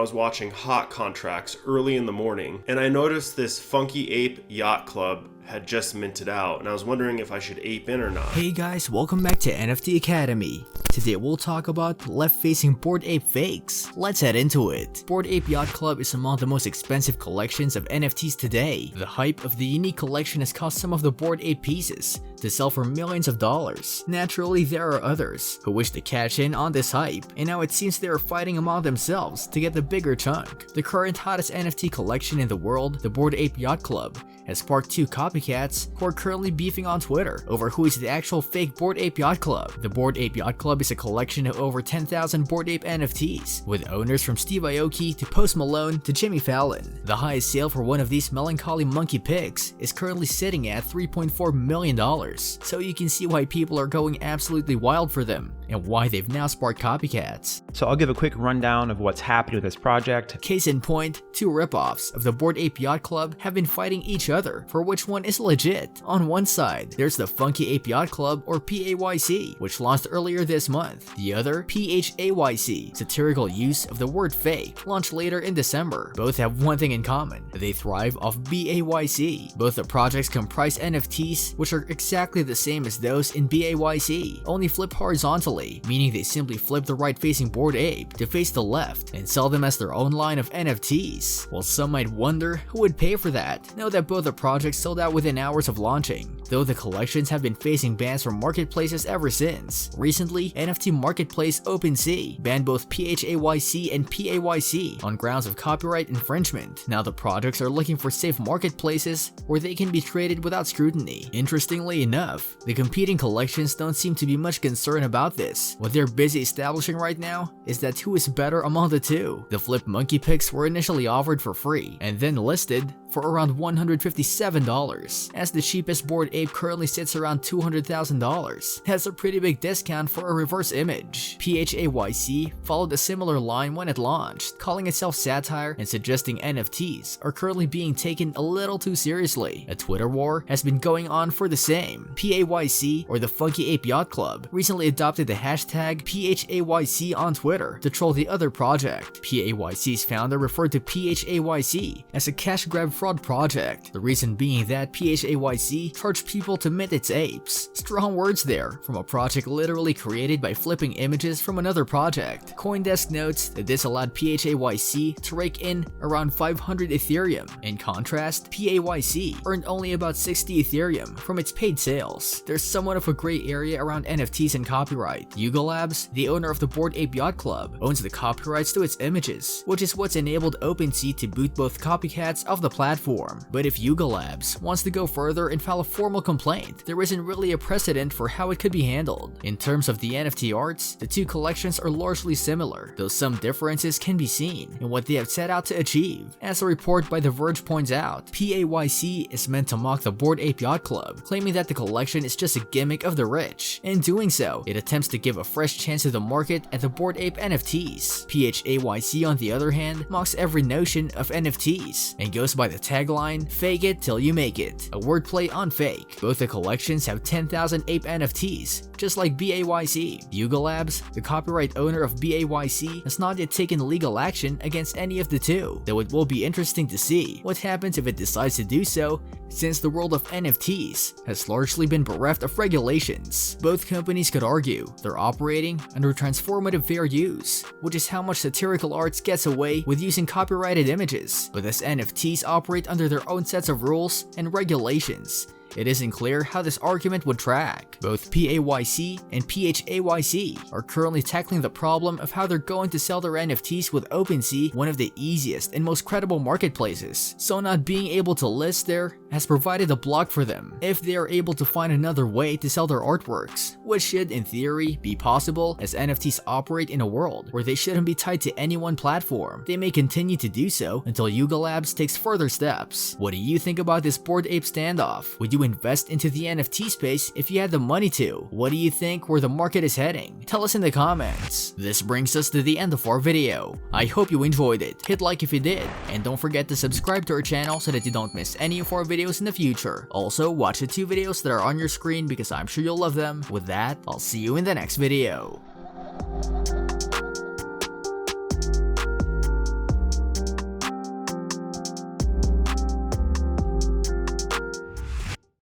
was watching hot contracts early in the morning, and I noticed this Funky Ape Yacht Club had just minted out, and I was wondering if I should ape in or not. Hey guys, welcome back to NFT Academy. Today we'll talk about left-facing Bored Ape fakes. Let's head into it. Bored Ape Yacht Club is among the most expensive collections of NFTs today. The hype of the unique collection has caused some of the Bored Ape pieces to sell for millions of dollars. Naturally, there are others who wish to cash in on this hype, and now it seems they are fighting among themselves to get the bigger chunk. The current hottest NFT collection in the world, the Bored Ape Yacht Club, has sparked two copycats who are currently beefing on Twitter over who is the actual fake Bored Ape Yacht Club. The Bored Ape Yacht Club is a collection of over 10,000 Bored Ape NFTs, with owners from Steve Aoki to Post Malone to Jimmy Fallon. The highest sale for one of these melancholy monkey pigs is currently sitting at $3.4 million, so you can see why people are going absolutely wild for them and why they've now sparked copycats. So I'll give a quick rundown of what's happening with this project. Case in point, two ripoffs of the Bored Ape Yacht Club have been fighting each other for which one is legit. On one side, there's the Funky Ape Yacht Club, or PAYC, which launched earlier this month. The other, PHAYC, satirical use of the word fake, launched later in December. Both have one thing in common: they thrive off BAYC. Both the projects comprise NFTs, which are exactly the same as those in BAYC, only flip horizontally, meaning they simply flip the right-facing Bored Ape to face the left and sell them as their own line of NFTs. Well, some might wonder who would pay for that. Know that both the projects sold out within hours of launching, though the collections have been facing bans from marketplaces ever since. Recently, NFT marketplace OpenSea banned both PHAYC and PAYC on grounds of copyright infringement. Now the projects are looking for safe marketplaces where they can be traded without scrutiny. Interestingly enough, the competing collections don't seem to be much concerned about this. What they're busy establishing right now is that who is better among the two. The flip monkey pics were initially offered for free and then listed for around $157, as the cheapest Bored Ape currently sits around $200,000. That's a pretty big discount for a reverse image. PHAYC followed a similar line when it launched, calling itself satire and suggesting NFTs are currently being taken a little too seriously. A Twitter war has been going on for the same. PAYC, or the Funky Ape Yacht Club, recently adopted the hashtag PHAYC on Twitter to troll the other project. PAYC's founder referred to PHAYC as a cash grab fraud project, the reason being that PHAYC charged people to mint its apes. Strong words there from a project literally created by flipping images from another project. CoinDesk notes that this allowed PHAYC to rake in around 500 Ethereum. In contrast, PAYC earned only about 60 Ethereum from its paid sales. There's somewhat of a gray area around NFTs and copyright. Yuga Labs, the owner of the Bored Ape Yacht Club, owns the copyrights to its images, which is what's enabled OpenSea to boot both copycats of the platform. But if Yuga Labs wants to go further and file a formal complaint, there isn't really a precedent for how it could be handled. In terms of the NFT arts, the two collections are largely similar, though some differences can be seen in what they have set out to achieve. As a report by The Verge points out, PAYC is meant to mock the Bored Ape Yacht Club, claiming that the collection is just a gimmick of the rich. In doing so, it attempts to give a fresh chance to the market at the Bored Ape NFTs. PHAYC, on the other hand, mocks every notion of NFTs and goes by the tagline, "Fake it till you make it," a wordplay on fake. Both the collections have 10,000 Ape NFTs, just like BAYC. Yuga Labs, the copyright owner of BAYC, has not yet taken legal action against any of the two, though it will be interesting to see what happens if it decides to do so, since the world of NFTs has largely been bereft of regulations. Both companies could argue they're operating under transformative fair use, which is how much satirical arts gets away with using copyrighted images, but as NFTs operate under their own sets of rules and regulations, it isn't clear how this argument would track. Both PAYC and PHAYC are currently tackling the problem of how they're going to sell their NFTs with OpenSea, one of the easiest and most credible marketplaces, so not being able to list there has provided a block for them. If they are able to find another way to sell their artworks, which should in theory be possible as NFTs operate in a world where they shouldn't be tied to any one platform, they may continue to do so until Yuga Labs takes further steps. What do you think about this Bored Ape standoff? Would you invest into the NFT space if you had the money to? What do you think where the market is heading? Tell us in the comments. This brings us to the end of our video. I hope you enjoyed it. Hit like if you did, and don't forget to subscribe to our channel so that you don't miss any of our videos in the future. Also, watch the 2 videos that are on your screen because I'm sure you'll love them. With that, I'll see you in the next video.